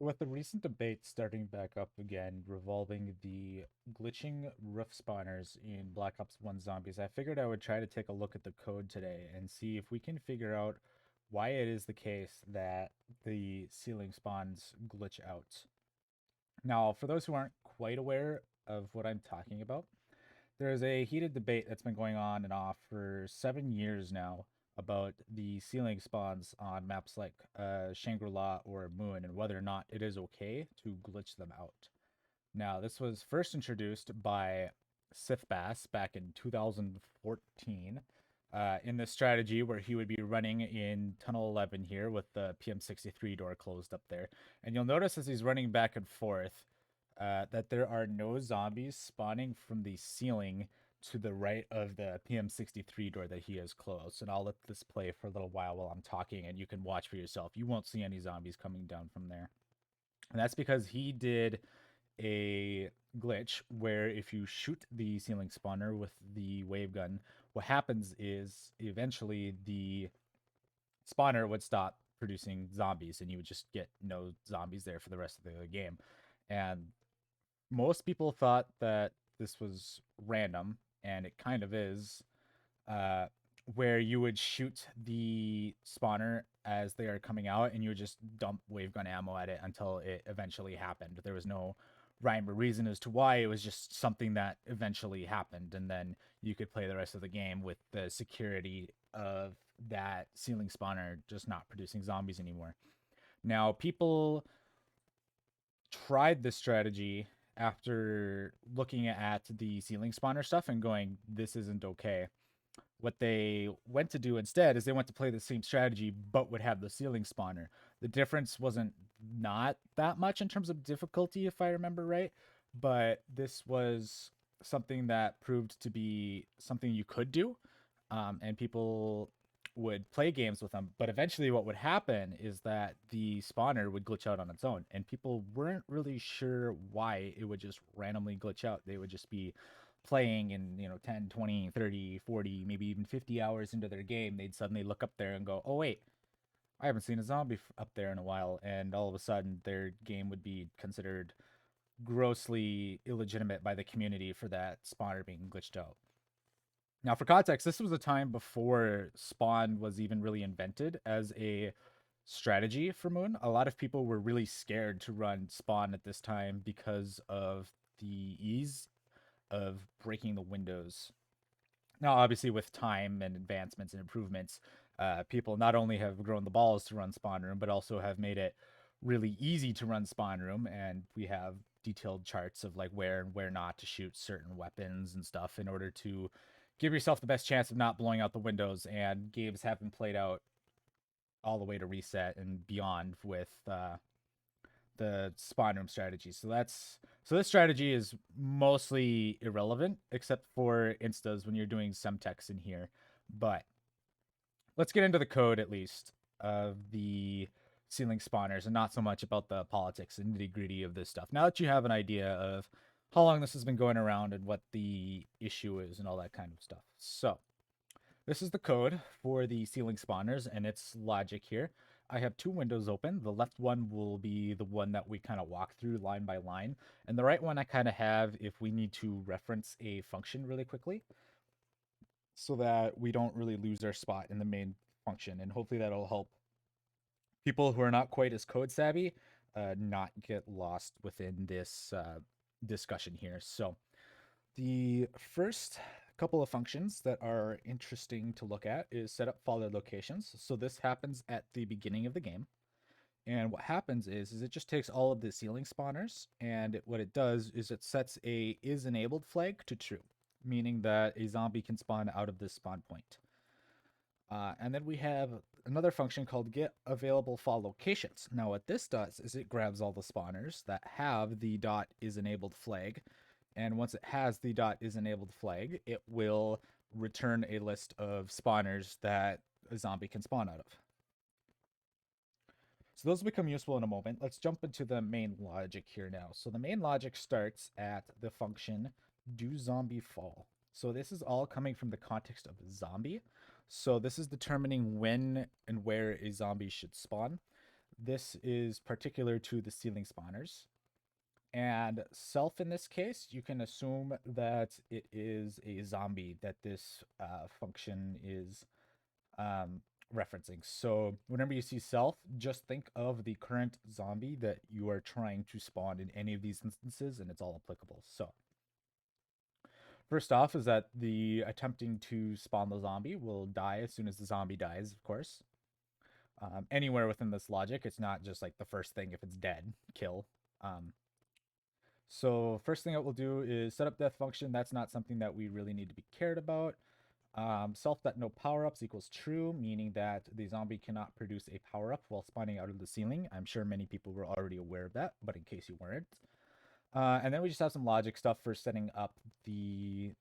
With the recent debate starting back up again revolving the glitching roof spawners in Black Ops 1 Zombies, I figured I would try to take a look at the code today and see if we can figure out why it is the case that the ceiling spawns glitch out. Now, for those who aren't quite aware of what I'm talking about, there is a heated debate that's been going on and off for 7 years now about the ceiling spawns on maps like Shangri-La or Moon and whether or not it is okay to glitch them out. Now, this was first introduced by Sith Bass back in 2014 in this strategy where he would be running in Tunnel 11 here with the PM63 door closed up there. And you'll notice as he's running back and forth that there are no zombies spawning from the ceiling to the right of the PM63 door that he has closed. And I'll let this play for a little while I'm talking and you can watch for yourself. You won't see any zombies coming down from there. And that's because he did a glitch where if you shoot the ceiling spawner with the wave gun, what happens is eventually the spawner would stop producing zombies and you would just get no zombies there for the rest of the game. And most people thought that this was random, and it kind of is, uh, where you would shoot the spawner as they are coming out, and you would just dump wave gun ammo at it until it eventually happened. There was no rhyme or reason as to why. It was just something that eventually happened, and then you could play the rest of the game with the security of that ceiling spawner just not producing zombies anymore. Now, people tried this strategy after looking at the ceiling spawner stuff and going, this isn't okay. What they went to do instead is they went to play the same strategy, but would have the ceiling spawner. The difference wasn't not that much in terms of difficulty, if I remember right, but this was something that proved to be something you could do, and people would play games with them. But eventually, what would happen is that the spawner would glitch out on its own, and people weren't really sure why it would just randomly glitch out. They would just be playing and 10, 20, 30, 40, maybe even 50 hours into their game. They'd suddenly look up there and go, oh wait, I haven't seen a zombie up there in a while. And all of a sudden their game would be considered grossly illegitimate by the community for that spawner being glitched out. Now, for context, this was a time before Spawn was even really invented as a strategy for Moon. A lot of people were really scared to run Spawn at this time because of the ease of breaking the windows. Now, obviously, with time and advancements and improvements, people not only have grown the balls to run Spawn Room, but also have made it really easy to run Spawn Room. And we have detailed charts of like where and where not to shoot certain weapons and stuff in order to give yourself the best chance of not blowing out the windows. And games have been played out all the way to reset and beyond with the spawn room strategy. So this strategy is mostly irrelevant except for instas when you're doing semtex in here. But let's get into the code at least of the ceiling spawners and not so much about the politics and nitty gritty of this stuff. Now that you have an idea of how long this has been going around and what the issue is and all that kind of stuff. So this is the code for the ceiling spawners and its logic here. I have two windows open. The left one will be the one that we kind of walk through line by line. And the right one I kind of have if we need to reference a function really quickly so that we don't really lose our spot in the main function. And hopefully that'll help people who are not quite as code savvy not get lost within this discussion here. So the first couple of functions that are interesting to look at is set up follow locations. So this happens at the beginning of the game. And what happens is it just takes all of the ceiling spawners and what it does is it sets a is enabled flag to true, meaning that a zombie can spawn out of this spawn point. And then we have another function called get available fall locations. Now what this does is it grabs all the spawners that have the dot is enabled flag, and once it has the dot is enabled flag, it will return a list of spawners that a zombie can spawn out of. So those become useful in a moment. Let's jump into the main logic here now. So the main logic starts at the function do zombie fall. So this is all coming from the context of zombie. So this is determining when and where a zombie should spawn. This is particular to the ceiling spawners. And self in this case, you can assume that it is a zombie that this function is um, referencing. So whenever you see self, just think of the current zombie that you are trying to spawn in any of these instances, and it's all applicable. So first off is that the attempting to spawn the zombie will die as soon as the zombie dies, of course. Anywhere within this logic, it's not just like the first thing if it's dead, kill. So first thing it will do is set up death function. That's not something that we really need to be cared about. Self that no power-ups equals true, meaning that the zombie cannot produce a power-up while spawning out of the ceiling. I'm sure many people were already aware of that, but in case you weren't. And then we just have some logic stuff for setting up the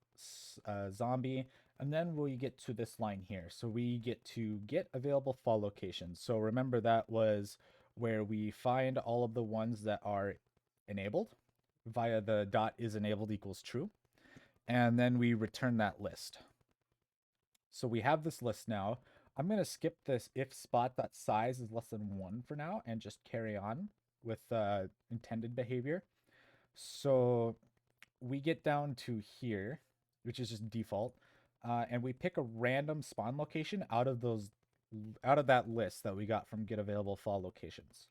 zombie. And then we get to this line here. So we get to get available fall locations. So remember that was where we find all of the ones that are enabled via the dot is enabled equals true. And then we return that list. So we have this list now. I'm going to skip this if spot.size is less than 1 for now and just carry on with intended behavior. So we get down to here, which is just default, and we pick a random spawn location out of that list that we got from get available fall locations.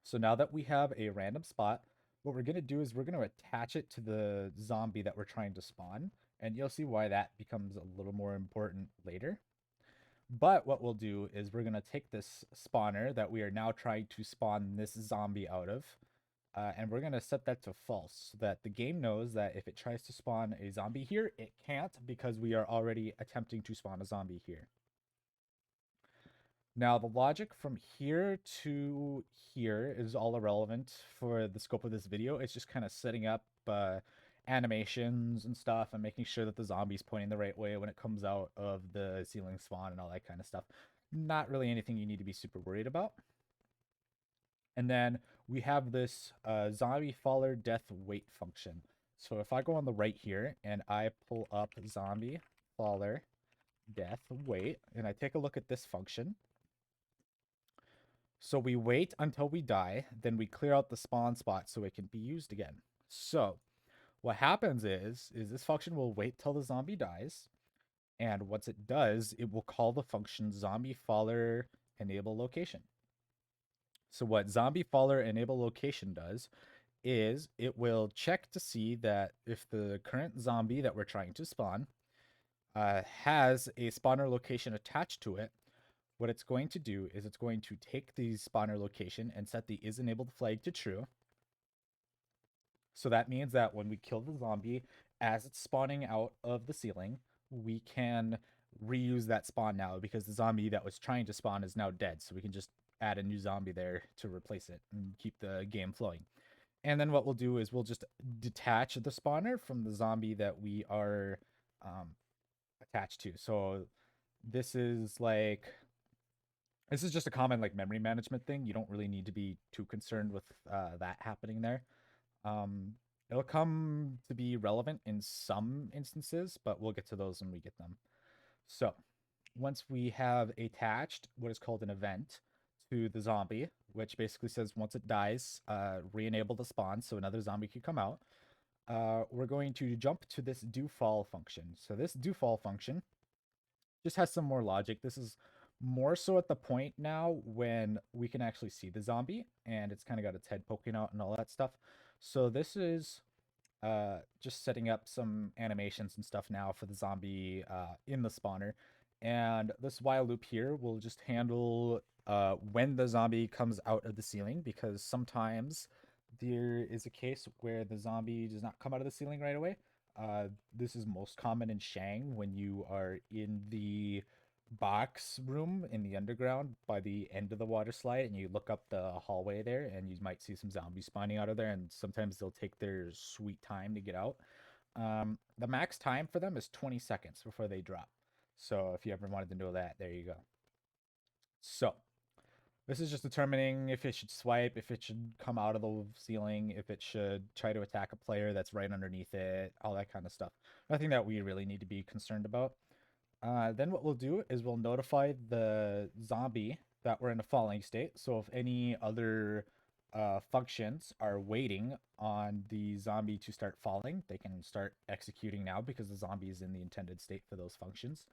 So now that we have a random spot, what we're going to do is we're going to attach it to the zombie that we're trying to spawn, and you'll see why that becomes a little more important later. But what we'll do is we're going to take this spawner that we are now trying to spawn this zombie out of, and we're going to set that to false so that the game knows that if it tries to spawn a zombie here, it can't because we are already attempting to spawn a zombie here. Now, the logic from here to here is all irrelevant for the scope of this video. It's just kind of setting up animations and stuff and making sure that the zombie's pointing the right way when it comes out of the ceiling spawn and all that kind of stuff. Not really anything you need to be super worried about. And then we have this zombie faller death wait function. So if I go on the right here and I pull up zombie faller death wait and I take a look at this function. So we wait until we die, then we clear out the spawn spot so it can be used again. So what happens is this function will wait till the zombie dies. And once it does, it will call the function zombie faller enable location. So what zombie faller enable location does is it will check to see that if the current zombie that we're trying to spawn has a spawner location attached to it, what it's going to do is it's going to take the spawner location and set the is enabled flag to true. So that means that when we kill the zombie as it's spawning out of the ceiling, we can reuse that spawn now because the zombie that was trying to spawn is now dead. So we can just add a new zombie there to replace it and keep the game flowing. And then what we'll do is we'll just detach the spawner from the zombie that we are attached to. So this is just a common like memory management thing. You don't really need to be too concerned with that happening there. It'll come to be relevant in some instances, but we'll get to those when we get them. So once we have attached what is called an event to the zombie, which basically says once it dies, re-enable the spawn so another zombie can come out, we're going to jump to this do fall function. So this do fall function just has some more logic. This is more so at the point now when we can actually see the zombie and it's kind of got its head poking out and all that stuff. So this is just setting up some animations and stuff now for the zombie in the spawner. And this while loop here will just handle when the zombie comes out of the ceiling, because sometimes there is a case where the zombie does not come out of the ceiling right away. This is most common in Shang when you are in the box room in the underground by the end of the water slide and you look up the hallway there and you might see some zombies spawning out of there, and sometimes they'll take their sweet time to get out. The max time for them is 20 seconds before they drop. So if you ever wanted to know that, there you go. So this is just determining if it should swipe, if it should come out of the ceiling, if it should try to attack a player that's right underneath it, all that kind of stuff. Nothing that we really need to be concerned about. Then what we'll do is we'll notify the zombie that we're in a falling state. So if any other functions are waiting on the zombie to start falling, they can start executing now because the zombie is in the intended state for those functions.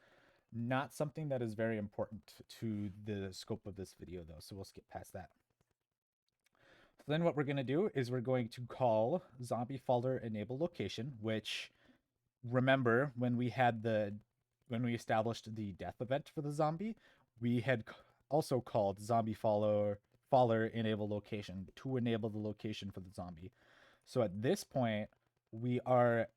Not something that is very important to the scope of this video, though, so we'll skip past that. So then what we're going to do is we're going to call zombie folder enable location, which, remember, when we established the death event for the zombie, we had also called zombie follower enable location to enable the location for the zombie. So at this point, we are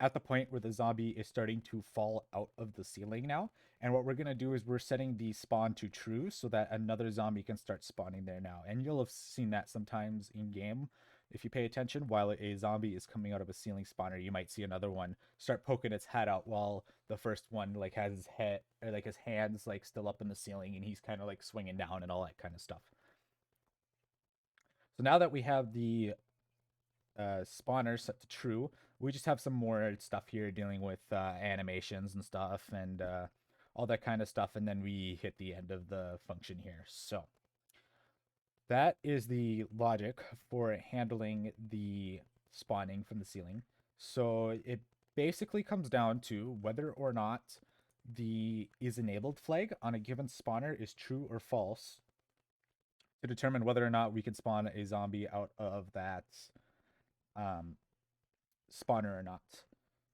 at the point where the zombie is starting to fall out of the ceiling now. And what we're going to do is we're setting the spawn to true so that another zombie can start spawning there now. And you'll have seen that sometimes in game. If you pay attention, while a zombie is coming out of a ceiling spawner, you might see another one start poking its head out while the first one like has his head or like his hands like still up in the ceiling and he's kind of like swinging down and all that kind of stuff. So now that we have the spawner set to true, we just have some more stuff here dealing with animations and stuff and all that kind of stuff, and then we hit the end of the function here. So that is the logic for handling the spawning from the ceiling. So it basically comes down to whether or not the is enabled flag on a given spawner is true or false to determine whether or not we can spawn a zombie out of that spawner or not.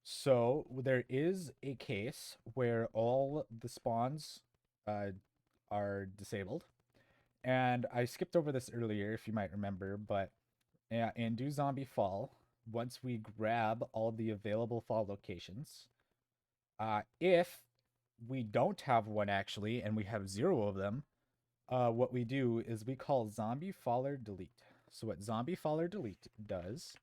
So there is a case where all the spawns are disabled. And I skipped over this earlier, if you might remember, but in Do Zombie Fall, once we grab all the available fall locations, if we don't have one actually, and we have 0 of them, what we do is we call zombie faller delete. So what zombie faller delete does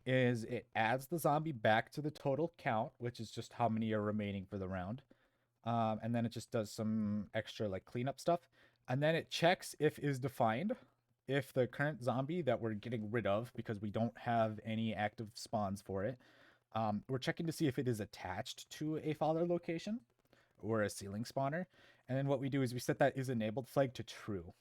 is it adds the zombie back to the total count, which is just how many are remaining for the round. And then it just does some extra like cleanup stuff. And then it checks if is defined, if the current zombie that we're getting rid of because we don't have any active spawns for it, we're checking to see if it is attached to a follower location or a ceiling spawner. And then what we do is we set that is enabled flag to true.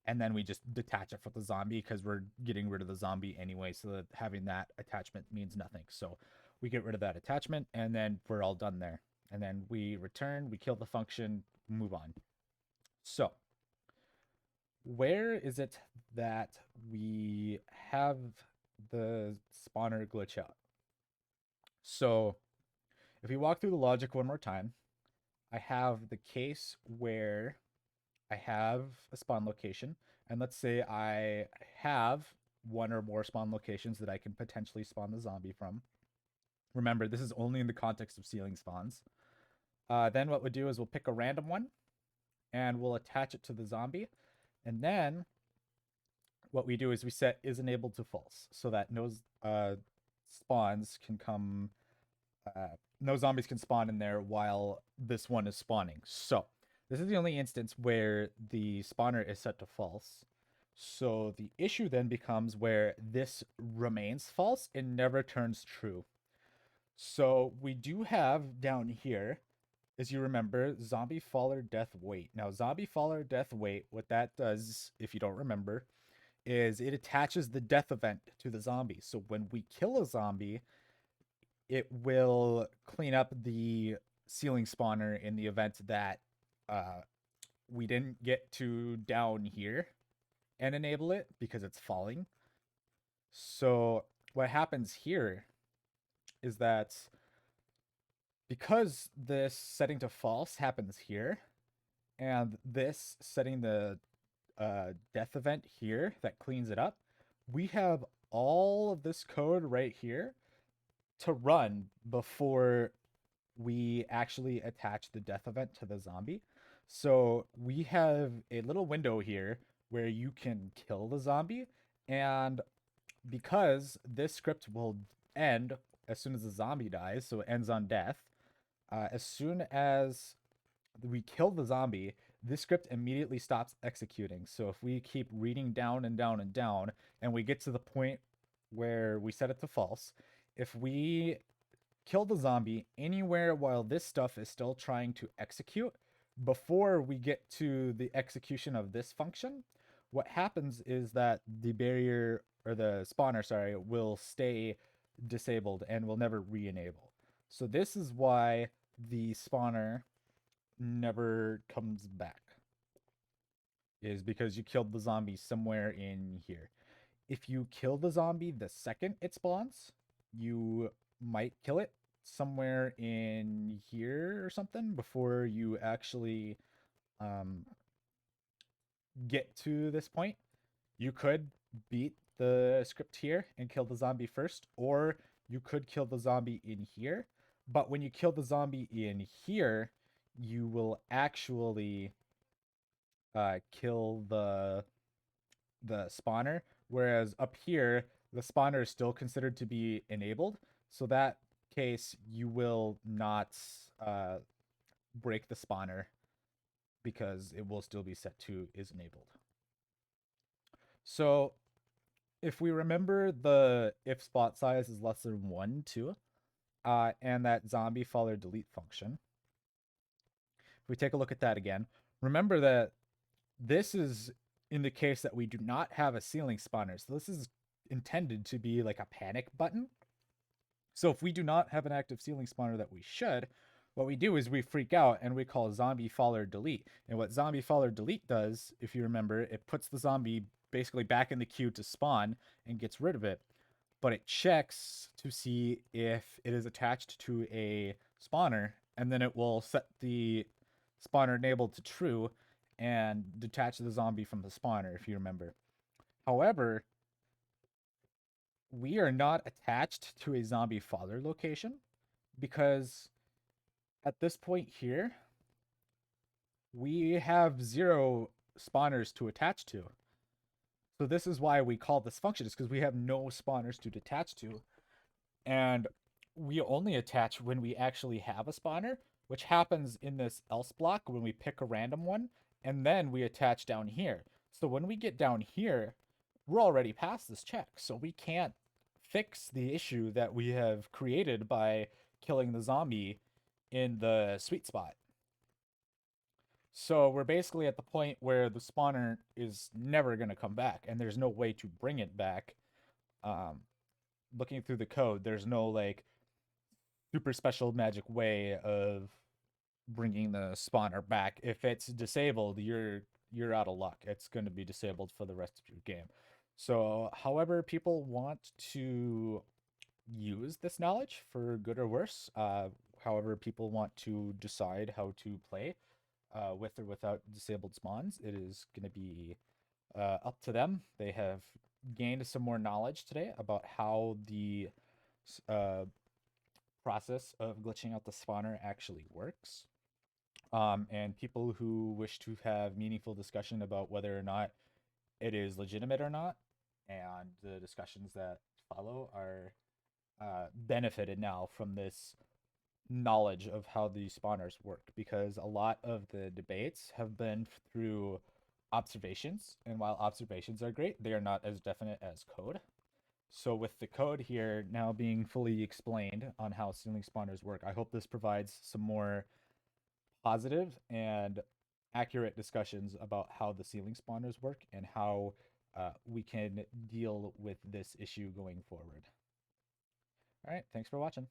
And then we just detach it from the zombie because we're getting rid of the zombie anyway. So that having that attachment means nothing. So we get rid of that attachment and then we're all done there. And then we return, we kill the function, move on. So where is it that we have the spawner glitch out? So if we walk through the logic one more time, I have the case where I have a spawn location, and let's say I have one or more spawn locations that I can potentially spawn the zombie from. Remember, this is only in the context of ceiling spawns. Then what we'll do is we'll pick a random one, and we'll attach it to the zombie. And then what we do is we set is enabled to false, so that no spawns can come, no zombies can spawn in there while this one is spawning. So this is the only instance where the spawner is set to false. So the issue then becomes where this remains false and never turns true. So we do have down here, as you remember, zombie faller death wait. Now, zombie faller death wait, what that does, if you don't remember, is it attaches the death event to the zombie. So when we kill a zombie, it will clean up the ceiling spawner in the event that we didn't get to down here and enable it because it's falling. So what happens here is that because this setting to false happens here, and this setting the death event here that cleans it up, we have all of this code right here to run before we actually attach the death event to the zombie. So we have a little window here where you can kill the zombie, and because this script will end as soon as the zombie dies, so it ends on death, as soon as we kill the zombie, this script immediately stops executing. So if we keep reading down and down and down, and we get to the point where we set it to false, if we kill the zombie anywhere while this stuff is still trying to execute, Before we get to the execution of this function, what happens is that the barrier or the spawner, sorry, will stay disabled and will never re-enable. So this is why the spawner never comes back, is because you killed the zombie somewhere in here. If you kill the zombie the second it spawns, you might kill it somewhere in here or something before you actually um, get to this point. You could beat the script here and kill the zombie first, or you could kill the zombie in here. But when you kill the zombie in here, you will actually kill the spawner, whereas up here the spawner is still considered to be enabled. So that case, you will not break the spawner because it will still be set to is enabled. So if we remember the if spot size is less than 1, 2, and that zombie follower delete function, if we take a look at that again, remember that this is in the case that we do not have a ceiling spawner. So this is intended to be like a panic button. So if we do not have an active ceiling spawner that we should, what we do is we freak out and we call zombie follower delete. And what zombie follower delete does, if you remember, it puts the zombie basically back in the queue to spawn and gets rid of it. But it checks to see if it is attached to a spawner, and then it will set the spawner enabled to true and detach the zombie from the spawner, if you remember. However, we are not attached to a zombie follower location because at this point here, we have 0 spawners to attach to. So this is why we call this function, is because we have no spawners to detach to. And we only attach when we actually have a spawner, which happens in this else block when we pick a random one, and then we attach down here. So when we get down here, we're already past this check, so we can't fix the issue that we have created by killing the zombie in the sweet spot. So we're basically at the point where the spawner is never going to come back, and there's no way to bring it back. Looking through the code, there's no like super special magic way of bringing the spawner back. If it's disabled, you're out of luck. It's going to be disabled for the rest of your game. So, however people want to use this knowledge for good or worse, however people want to decide how to play with or without disabled spawns, it is going to be up to them. They have gained some more knowledge today about how the process of glitching out the spawner actually works. And people who wish to have meaningful discussion about whether or not it is legitimate or not, and the discussions that follow are benefited now from this knowledge of how the spawners work, because a lot of the debates have been through observations, and while observations are great, they are not as definite as code. So with the code here now being fully explained on how ceiling spawners work, I hope this provides some more positive and accurate discussions about how the ceiling spawners work and how we can deal with this issue going forward. All right, thanks for watching.